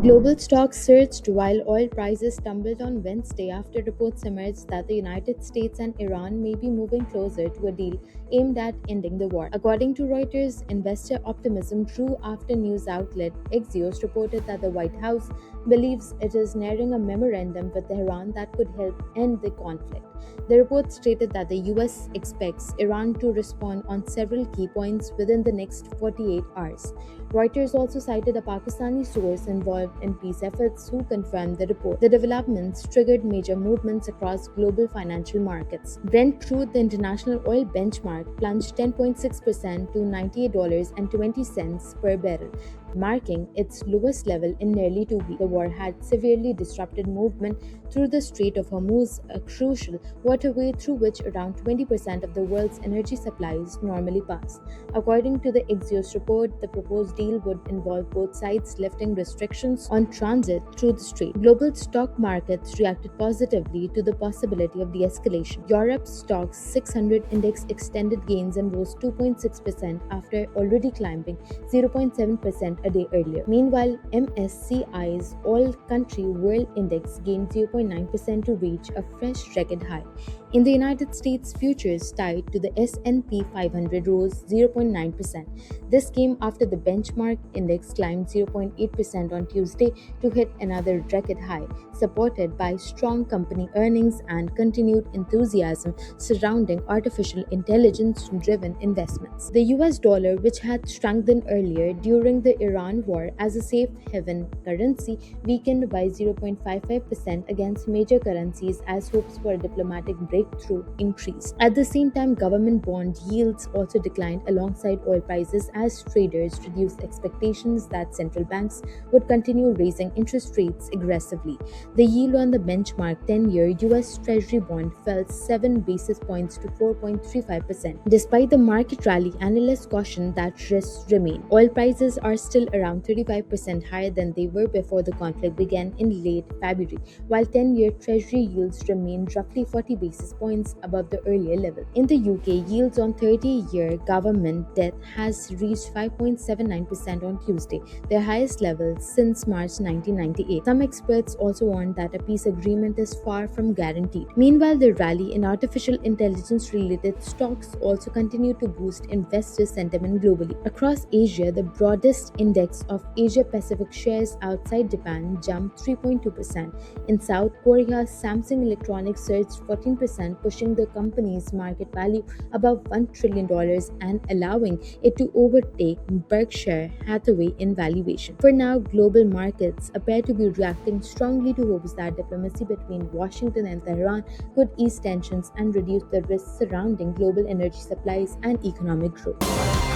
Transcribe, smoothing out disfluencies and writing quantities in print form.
Global stocks surged while oil prices tumbled on Wednesday after reports emerged that the United States and Iran may be moving closer to a deal aimed at ending the war. According to Reuters, investor optimism grew after news outlet Axios reported that the White House believes it is nearing a memorandum with Tehran that could help end the conflict. The report stated that the US expects Iran to respond on several key points within the next 48 hours. Reuters also cited a Pakistani source involved in peace efforts who confirmed the report. The developments triggered major movements across global financial markets. Brent crude, the international oil benchmark, plunged 10.6% to $98.20 per barrel, marking its lowest level in nearly 2 weeks. The war had severely disrupted movement through the Strait of Hormuz, a crucial waterway through which around 20% of the world's energy supplies normally pass. According to the Axios report, the proposed deal would involve both sides lifting restrictions on transit through the strait. Global stock markets reacted positively to the possibility of de escalation. Europe's stock 600 index extended gains and rose 2.6% after already climbing 0.7% a day earlier. Meanwhile, MSCI's All Country World Index gained 0.9% to reach a fresh record high. In the United States, futures tied to the S&P 500 rose 0.9%. This came after the benchmark index climbed 0.8% on Tuesday to hit another record high, supported by strong company earnings and continued enthusiasm surrounding artificial intelligence-driven investments. The US dollar, which had strengthened earlier during the Iran war as a safe haven currency, weakened by 0.55% against major currencies as hopes for a diplomatic breakthrough increased. At the same time, government bond yields also declined alongside oil prices as traders reduced expectations that central banks would continue raising interest rates aggressively. The yield on the benchmark 10-year US Treasury bond fell 7 basis points to 4.35%. Despite the market rally, analysts caution that risks remain. Oil prices are still around 35% higher than they were before the conflict began in late February, while 10-year Treasury yields remain roughly 40 basis points above the earlier level. In the UK, yields on 30-year government debt has reached 5.79% on Tuesday, their highest level since March 1998. Some experts also warn that a peace agreement is far from guaranteed. Meanwhile, the rally in artificial intelligence-related stocks also continued to boost investor sentiment globally. Across Asia, the broadest index of Asia-Pacific shares outside Japan jumped 3.2%. In South Korea, Samsung Electronics surged 14%, pushing the company's market value above $1 trillion and allowing it to overtake Berkshire Hathaway in valuation. For now, global markets appear to be reacting strongly to hopes that diplomacy between Washington and Tehran could ease tensions and reduce the risks surrounding global energy supplies and economic growth.